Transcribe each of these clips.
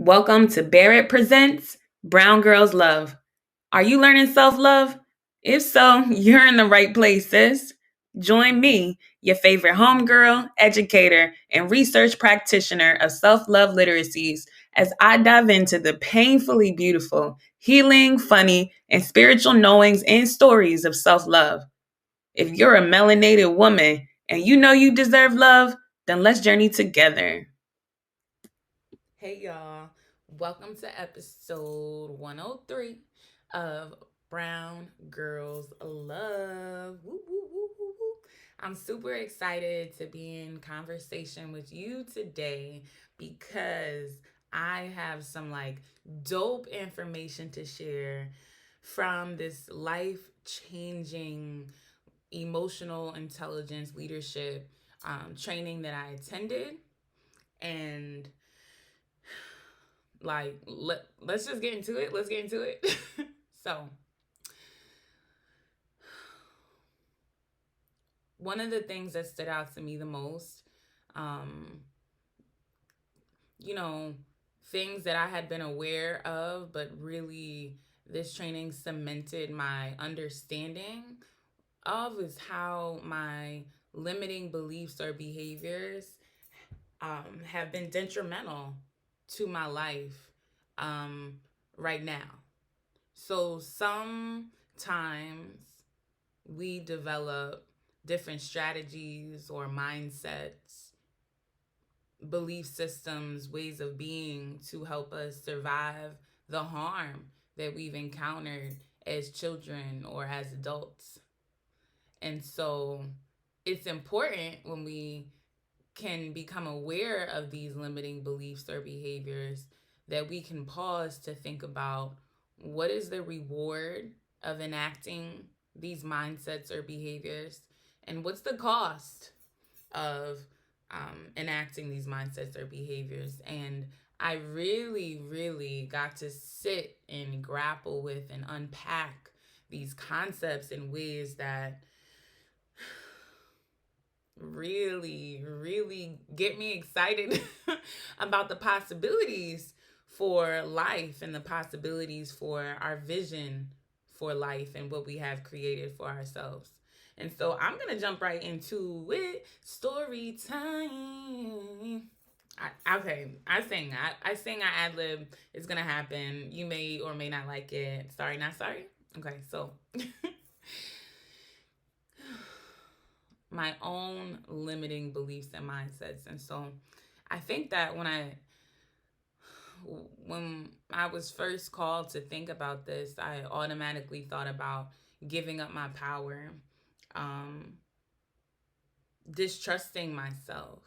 Welcome to Barrett Presents Brown Girls Love. Are you learning self-love? If so, you're in the right place, sis. Join me, your favorite homegirl, educator, and research practitioner of self-love literacies as I dive into the painfully beautiful, healing, funny, and spiritual knowings and stories of self-love. If you're a melanated woman and you know you deserve love, then let's journey together. Hey y'all, welcome to episode 103 of Brown Girls Love. Woo, woo, woo, woo, woo. I'm super excited to be in conversation with you today because I have some dope information to share from this life changing emotional intelligence leadership training that I attended. And let's just get into it. Let's get into it. So, one of the things that stood out to me the most, um, you know, things that I had been aware of, but really this training cemented my understanding of is how my limiting beliefs or behaviors have been detrimental to my life right now. So sometimes we develop different strategies or mindsets, belief systems, ways of being to help us survive the harm that we've encountered as children or as adults. And so it's important when we can become aware of these limiting beliefs or behaviors that we can pause to think about what is the reward of enacting these mindsets or behaviors, and what's the cost of enacting these mindsets or behaviors. And I really, really got to sit and grapple with and unpack these concepts in ways that really, really get me excited about the possibilities for life and the possibilities for our vision for life and what we have created for ourselves. And so I'm going to jump right into it. Story time. I sing. I sing, I ad lib. It's going to happen. You may or may not like it. Sorry, not sorry. Okay, so my own limiting beliefs and mindsets. And so I think that when I was first called to think about this, I automatically thought about giving up my power, um, distrusting myself,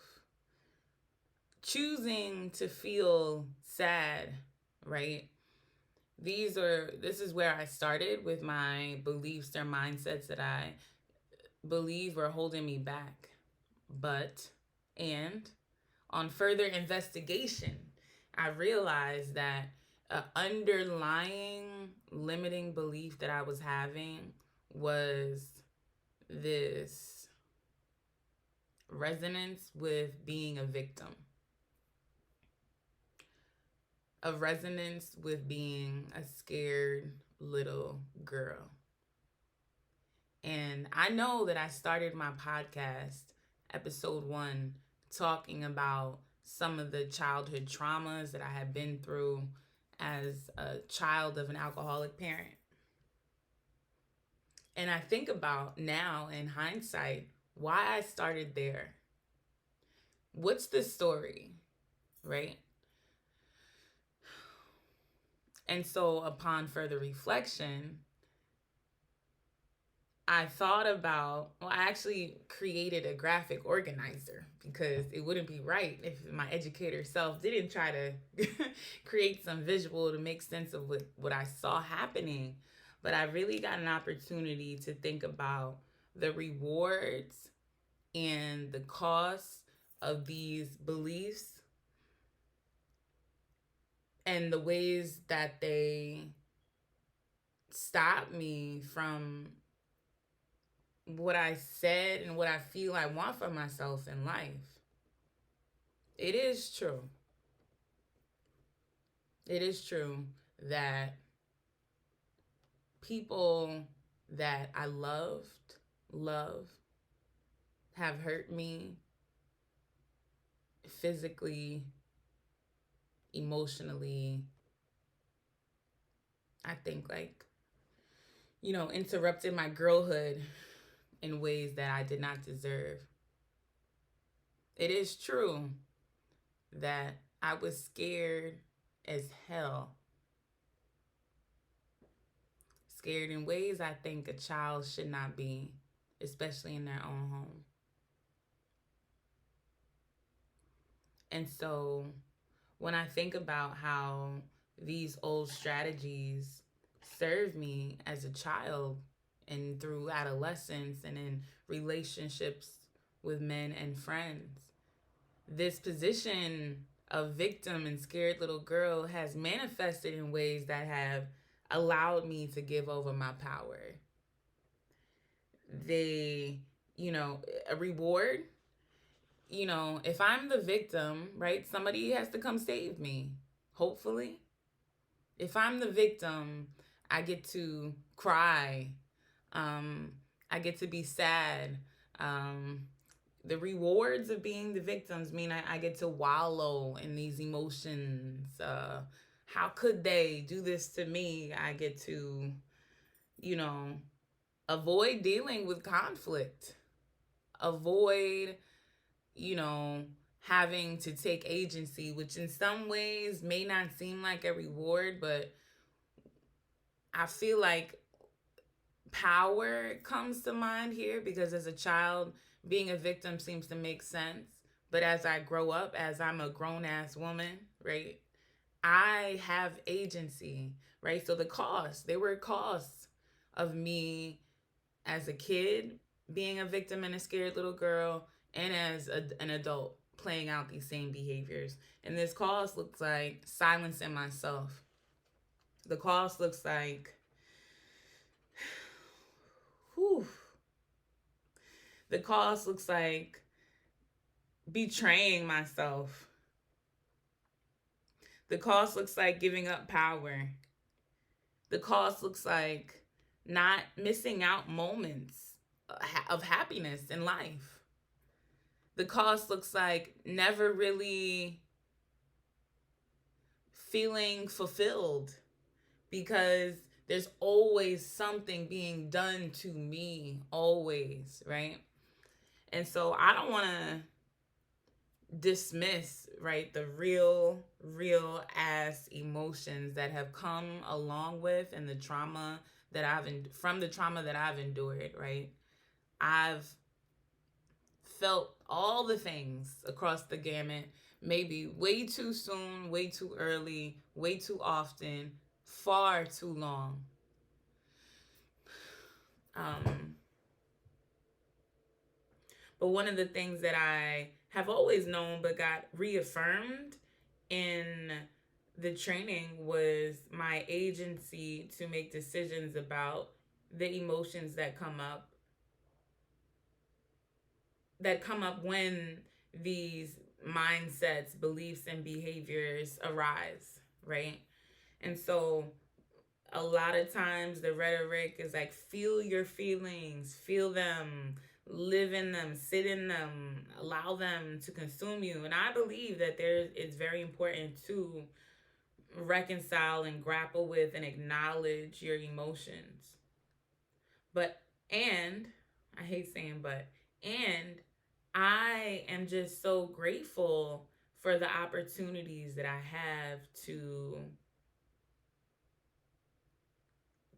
choosing to feel sad, right? This is where I started with my beliefs or mindsets that I believe were holding me back. And on further investigation, I realized that an underlying limiting belief that I was having was this resonance with being a victim, a resonance with being a scared little girl. And I know that I started my podcast, episode 1, talking about some of the childhood traumas that I had been through as a child of an alcoholic parent. And I think about now in hindsight why I started there. What's the story, right? And so upon further reflection, I thought about, I actually created a graphic organizer because it wouldn't be right if my educator self didn't try to create some visual to make sense of what I saw happening. But I really got an opportunity to think about the rewards and the costs of these beliefs and the ways that they stop me from what I said and what I feel I want for myself in life. It is true. it is true that people that I love, have hurt me physically, emotionally. I think, like, interrupted my girlhood in ways that I did not deserve. It is true that I was scared as hell. Scared in ways I think a child should not be, especially in their own home. And so when I think about how these old strategies served me as a child and through adolescence and in relationships with men and friends, this position of victim and scared little girl has manifested in ways that have allowed me to give over my power. They, a reward, if I'm the victim, right, somebody has to come save me, hopefully. If I'm the victim, I get to cry. I get to be sad. The rewards of being the victims mean I get to wallow in these emotions. How could they do this to me? I get to, avoid dealing with conflict, avoid, having to take agency, which in some ways may not seem like a reward, but I feel like power comes to mind here because as a child, being a victim seems to make sense. But as I grow up, as I'm a grown ass woman, right, I have agency, right? So there were costs of me as a kid being a victim and a scared little girl, and as an adult playing out these same behaviors. And this cost looks like silencing myself. The cost looks like, whew, the cost looks like betraying myself. The cost looks like giving up power. The cost looks like not missing out moments of happiness in life. The cost looks like never really feeling fulfilled because there's always something being done to me, always, right? And so I don't want to dismiss, right, the real ass emotions that have come along with and the trauma that from the trauma that I've endured, right? I've felt all the things across the gamut, maybe way too soon, way too early, way too often, far too long. But one of the things that I have always known but got reaffirmed in the training was my agency to make decisions about the emotions that come up when these mindsets, beliefs, and behaviors arise, right? And so a lot of times the rhetoric is like, feel your feelings, feel them, live in them, sit in them, allow them to consume you. And I believe that it's very important to reconcile and grapple with and acknowledge your emotions. And I hate saying and I am just so grateful for the opportunities that I have to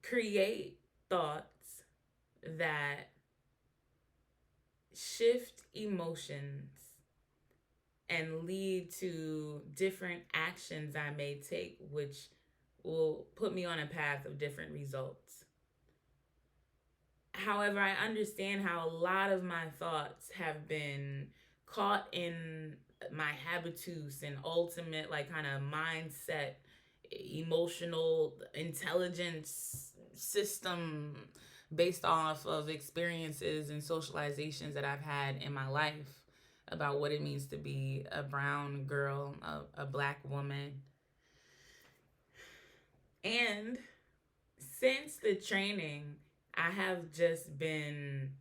create thoughts that shift emotions and lead to different actions I may take, which will put me on a path of different results. However, I understand how a lot of my thoughts have been caught in my habitus and ultimate, like, kind of mindset, emotional intelligence system based off of experiences and socializations that I've had in my life about what it means to be a brown girl, a black woman. And since the training, I have just been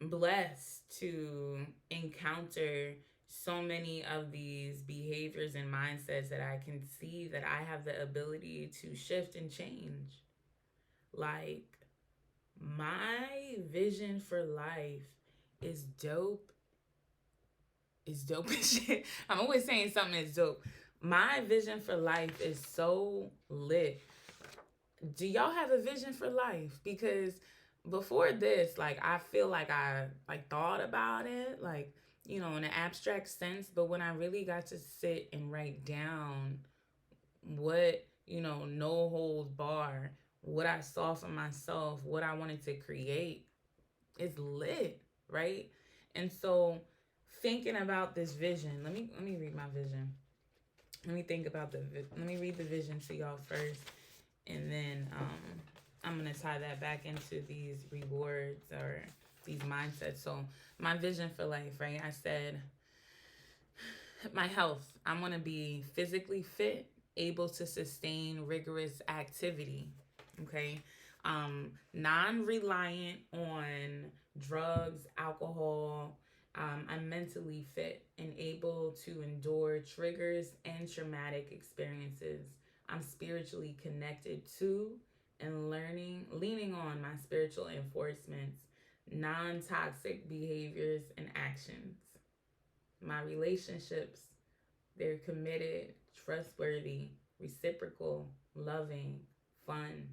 blessed to encounter so many of these behaviors and mindsets that I can see that I have the ability to shift and change. Like, my vision for life is dope. Is dope as shit. I'm always saying something is dope. My vision for life is so lit. Do y'all have a vision for life? Because before this, like, I feel like I like thought about it, like, in an abstract sense, but when I really got to sit and write down what, no holds bar, what I saw for myself, what I wanted to create, is lit, right? And so thinking about this vision, let me read my vision. Let me think about let me read the vision to y'all first, and then I'm gonna tie that back into these rewards or these mindsets. So my vision for life, right? I said my health. I want to be physically fit, able to sustain rigorous activity. Okay, non-reliant on drugs, alcohol. I'm mentally fit and able to endure triggers and traumatic experiences. I'm spiritually connected to and leaning on my spiritual enforcements, non toxic behaviors and actions. My relationships, they're committed, trustworthy, reciprocal, loving, fun.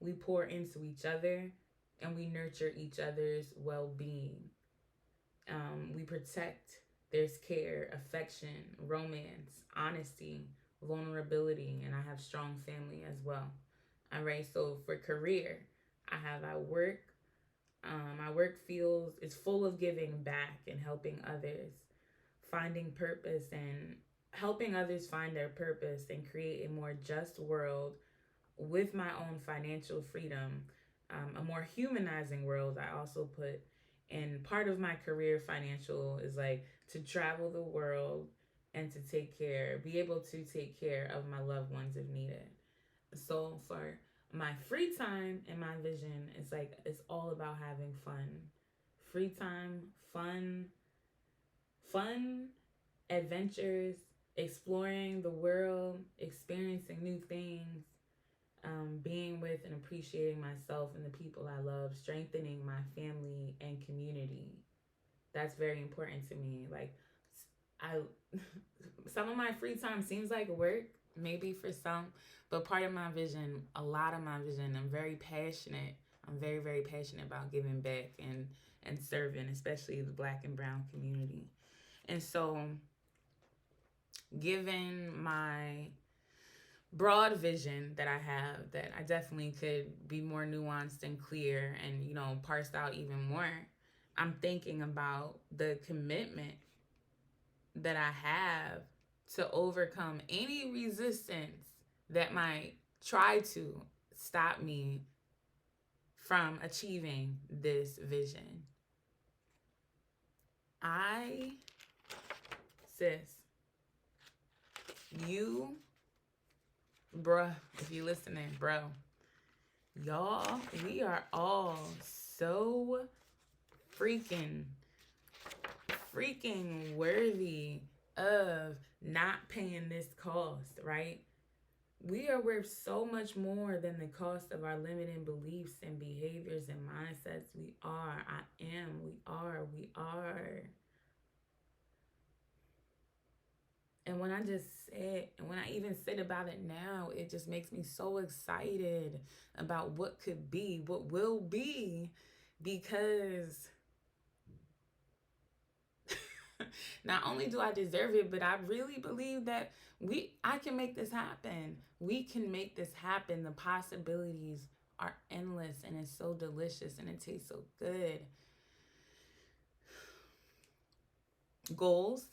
We pour into each other and we nurture each other's well being. We protect, there's care, affection, romance, honesty, vulnerability, and I have strong family as well. All right, so for career, I work. My work feels is full of giving back and helping others, finding purpose and helping others find their purpose and create a more just world with my own financial freedom, a more humanizing world. I also put, and part of my career financial is like to travel the world and to be able to take care of my loved ones if needed. So for my free time and my vision, it's all about having fun. Free time, fun adventures, exploring the world, experiencing new things, being with and appreciating myself and the people I love, strengthening my family and community. That's very important to me. Like, I, some of my free time seems like work, maybe for some, but part of my vision, a lot of my vision, I'm very passionate. I'm very, very passionate about giving back and serving, especially the Black and brown community. And so, given my broad vision that I have, that I definitely could be more nuanced and clear and, parsed out even more, I'm thinking about the commitment that I have to overcome any resistance that might try to stop me from achieving this vision. Sis, you, bruh, if you listening, bro, y'all, we are all so freaking worthy of not paying this cost, right? We are worth so much more than the cost of our limiting beliefs and behaviors and mindsets. We are. I am. We are. We are. And when I even sit about it now, it just makes me so excited about what could be, what will be, because not only do I deserve it, but I really believe that I can make this happen. We can make this happen. The possibilities are endless and it's so delicious and it tastes so good. Goals,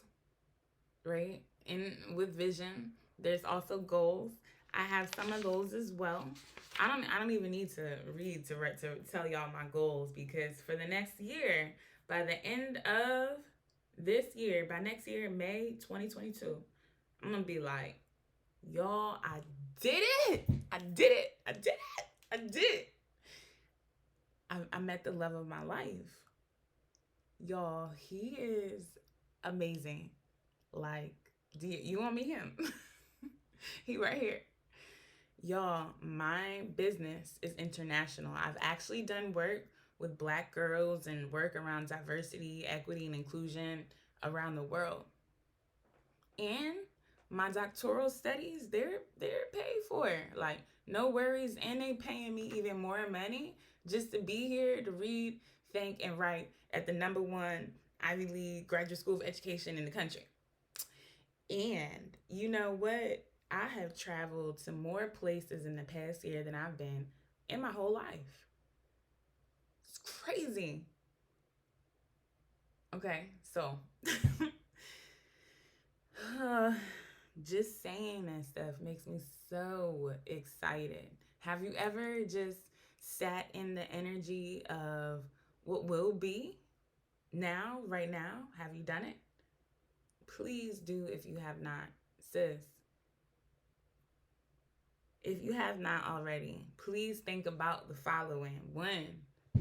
right? And with vision, there's also goals. I have some of those as well. I don't even need to read to tell y'all my goals, because for the next year, by the end of this year, by next year, May 2022, I'm gonna be like, y'all, I did it. I did it. I did it. I did it. I met the love of my life. Y'all, he is amazing. Like, you want to meet him? He right here. Y'all, my business is international. I've actually done work with Black girls and work around diversity, equity, and inclusion around the world. And my doctoral studies, they're paid for. Like, no worries, and they paying me even more money just to be here to read, think, and write at the number one Ivy League graduate school of education in the country. And you know what? I have traveled to more places in the past year than I've been in my whole life. It's crazy. Okay, so just saying that stuff makes me so excited. Have you ever just sat in the energy of what will be now, right now? Have you done it? Please do if you have not, sis. If you have not already, please think about the following. One,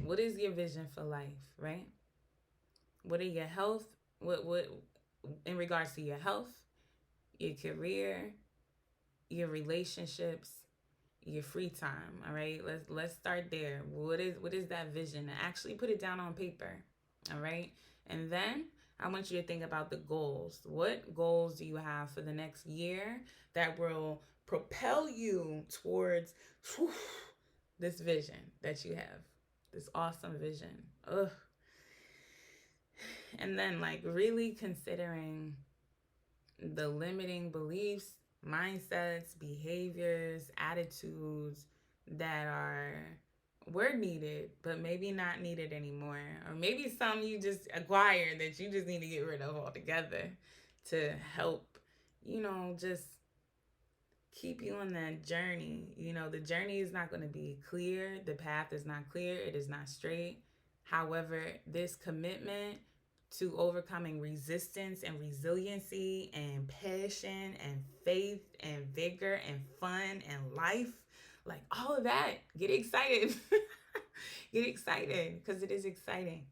what is your vision for life, right? What are your health? What in regards to your health, your career, your relationships, your free time, all right? Let's start there. What is that vision? And actually put it down on paper. All right? And then I want you to think about the goals. What goals do you have for the next year that will propel you towards whew, this vision that you have? This awesome vision. Ugh. And then, like, really considering the limiting beliefs, mindsets, behaviors, attitudes that were needed, but maybe not needed anymore. Or maybe some you just acquired that you just need to get rid of altogether to help, just keep you on that journey. The journey is not going to be clear. The path is not clear. It is not straight. However, this commitment to overcoming resistance and resiliency and passion and faith and vigor and fun and life, like all of that, get excited. Get excited because it is exciting.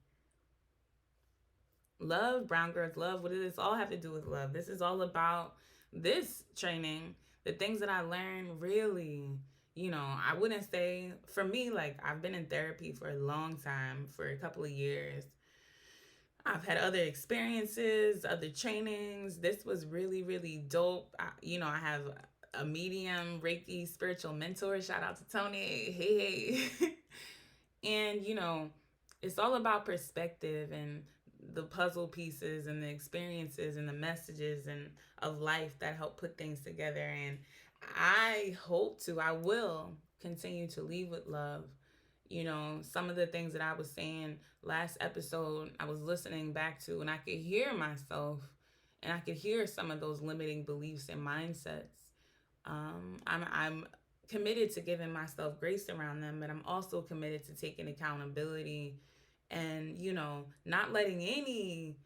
Love, brown girls love. What does this all have to do with love? This is all about this training, the things that I learned really. I wouldn't say for me, like I've been in therapy for a long time, for a couple of years. I've had other experiences, other trainings. This was really, really dope. I have a medium Reiki spiritual mentor. Shout out to Tony. Hey, hey. And, it's all about perspective and the puzzle pieces and the experiences and the messages and of life that help put things together. And I will continue to lead with love. Some of the things that I was saying last episode, I was listening back to, and I could hear myself, and I could hear some of those limiting beliefs and mindsets. I'm committed to giving myself grace around them, but I'm also committed to taking accountability and, not letting any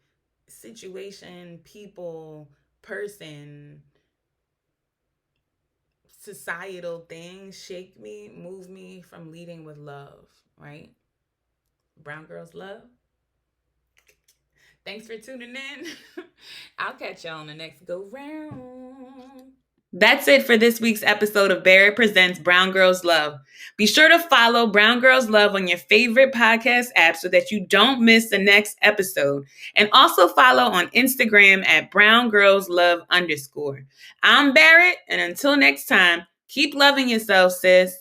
situation, people, person, societal things shake me, move me from leading with love, right? Brown girls love. Thanks for tuning in. I'll catch y'all on the next go round. That's it for this week's episode of Barrett Presents Brown Girls Love. Be sure to follow Brown Girls Love on your favorite podcast app so that you don't miss the next episode. And also follow on Instagram at Brown Girls Love _. I'm Barrett, and until next time, keep loving yourself, sis.